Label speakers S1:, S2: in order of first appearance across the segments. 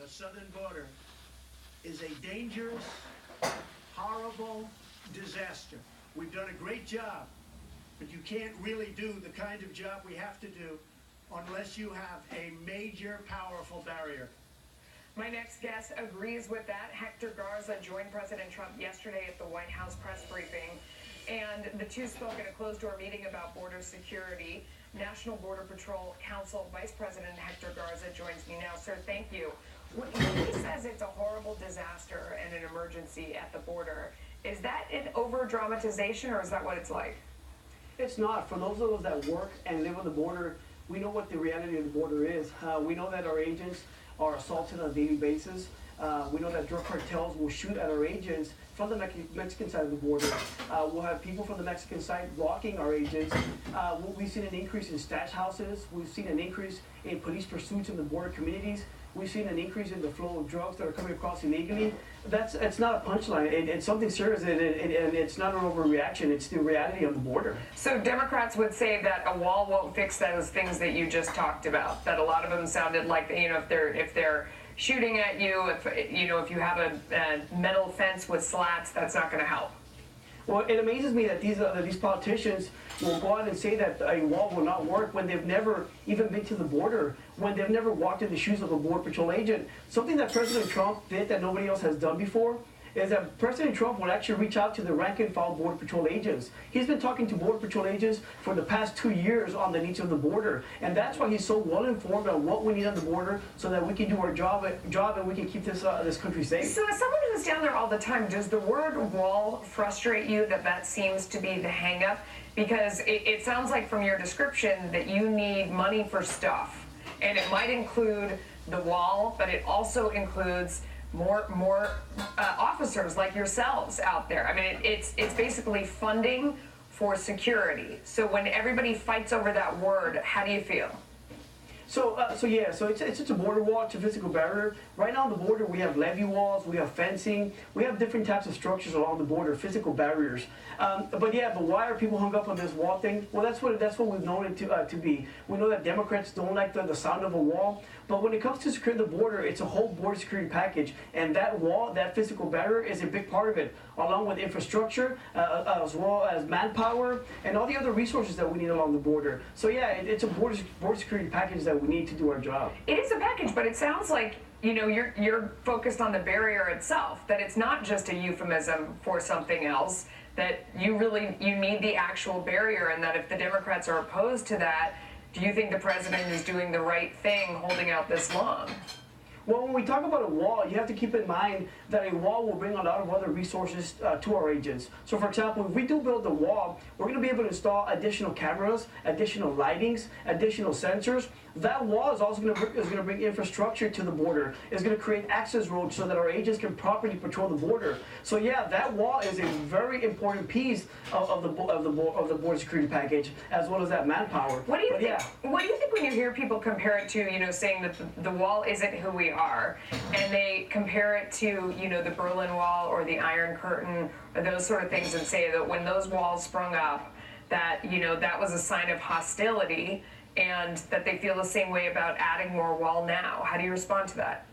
S1: the southern border is a dangerous, horrible disaster. We've done a great job, but you can't really do the kind of job we have to do unless you have a major, powerful barrier.
S2: My next guest agrees with that. Hector Garza joined President Trump yesterday at the White House press briefing, and the two spoke at a closed-door meeting about border security. National Border Patrol Council Vice President Hector Garza joins me now. Sir, thank you. When he says it's a horrible disaster and an emergency at the border, is that an over-dramatization, or is that what it's like?
S3: It's not. For those of us that work and live on the border, we know what the reality of the border is. We know that our agents are assaulted on a daily basis. We know that drug cartels will shoot at our agents from the Mexican side of the border. We'll have people from the Mexican side blocking our agents. We've seen an increase in stash houses. We've seen an increase in police pursuits in the border communities. We've seen an increase in the flow of drugs that are coming across illegally. It's not a punchline. It's something serious, and it's not an overreaction. It's the reality of the border.
S2: So Democrats would say that a wall won't fix those things that you just talked about. That a lot of them sounded like, if they're shooting at you, if you have a metal fence with slats, that's not going to help.
S3: Well, it amazes me that these politicians will go out and say that a wall will not work when they've never even been to the border, when they've never walked in the shoes of a Border Patrol agent. Something that President Trump did that nobody else has done before is that President Trump would actually reach out to the rank and file Border Patrol agents. He's been talking to Border Patrol agents for the past 2 years on the needs of the border, and that's why he's so well informed on what we need on the border so that we can do our job and we can keep this country safe.
S2: So as someone who's down there all the time, does the word wall frustrate you, that seems to be the hang-up? Because it sounds like from your description that you need money for stuff, and it might include the wall, but it also includes more officers like yourselves out there. I mean, it's basically funding for security. So when everybody fights over that word, how do you feel?
S3: So it's just a border wall, it's a physical barrier. Right now on the border, we have levee walls, we have fencing, we have different types of structures along the border, physical barriers. But why are people hung up on this wall thing? Well, that's what we've known it to be. We know that Democrats don't like the sound of a wall, but when it comes to securing the border, it's a whole border security package, and that wall, that physical barrier, is a big part of it, along with infrastructure, as well as manpower, and all the other resources that we need along the border. So yeah, it's a border security package that we need to do our job.
S2: It is a package, but it sounds like you're focused on the barrier itself, that it's not just a euphemism for something else, that you need the actual barrier, and that if the Democrats are opposed to that, do you think the president is doing the right thing holding out this long?
S3: Well, when we talk about a wall, you have to keep in mind that a wall will bring a lot of other resources to our agents. So, for example, if we do build the wall, we're going to be able to install additional cameras, additional lightings, additional sensors. That wall is also going to bring infrastructure to the border. It's going to create access roads so that our agents can properly patrol the border. So, yeah, that wall is a very important piece of the border security package, as well as that manpower.
S2: What do you think? What do you think when you hear people compare it to, saying that the wall isn't who we are, and they compare it to, the Berlin Wall or the Iron Curtain or those sort of things, and say that when those walls sprung up, that that was a sign of hostility, and that they feel the same way about adding more wall now? How do you respond to that?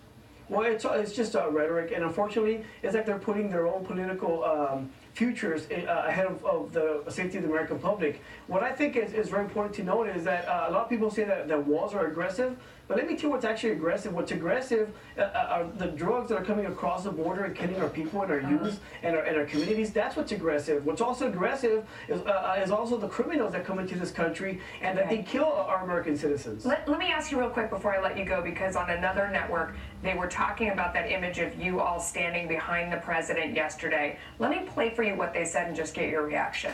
S3: Well, it's just rhetoric, and unfortunately, it's like they're putting their own political futures ahead of the safety of the American public. What I think is very important to note is that a lot of people say that walls are aggressive, but let me tell you what's actually aggressive. What's aggressive are the drugs that are coming across the border and killing our people and our youth and our communities. That's what's aggressive. What's also aggressive is also the criminals that come into this country and that they kill our American citizens.
S2: Let me ask you real quick before I let you go, because on another network, they were talking about that image of you all standing behind the president yesterday. Let me play for you what they said and just get your reaction.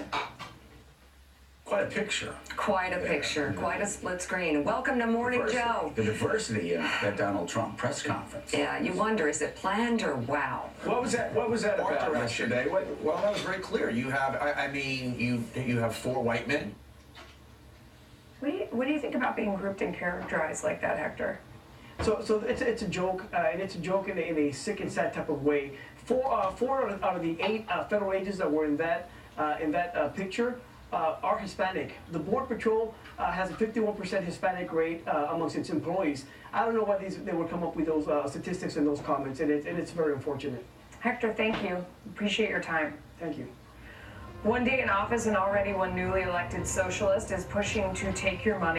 S4: Quite a picture.
S5: Quite a picture. Yeah. Quite a split screen. Welcome to Morning Joe.
S4: The diversity of that Donald Trump press conference.
S5: Yeah, you wonder, is it planned or wow?
S4: What was that about yesterday? Well, that was very clear. You have, you have 4 white men.
S2: What do you think about being grouped and characterized like that, Hector?
S3: So it's a joke, and it's a joke in a sick and sad type of way. Four out of the 8 federal agents that were in that picture are Hispanic. The Border Patrol has a 51% Hispanic rate amongst its employees. I don't know why they would come up with those statistics and those comments, and it's very unfortunate.
S2: Hector, thank you. Appreciate your time.
S3: Thank you.
S2: One day in office and already one newly elected socialist is pushing to take your money.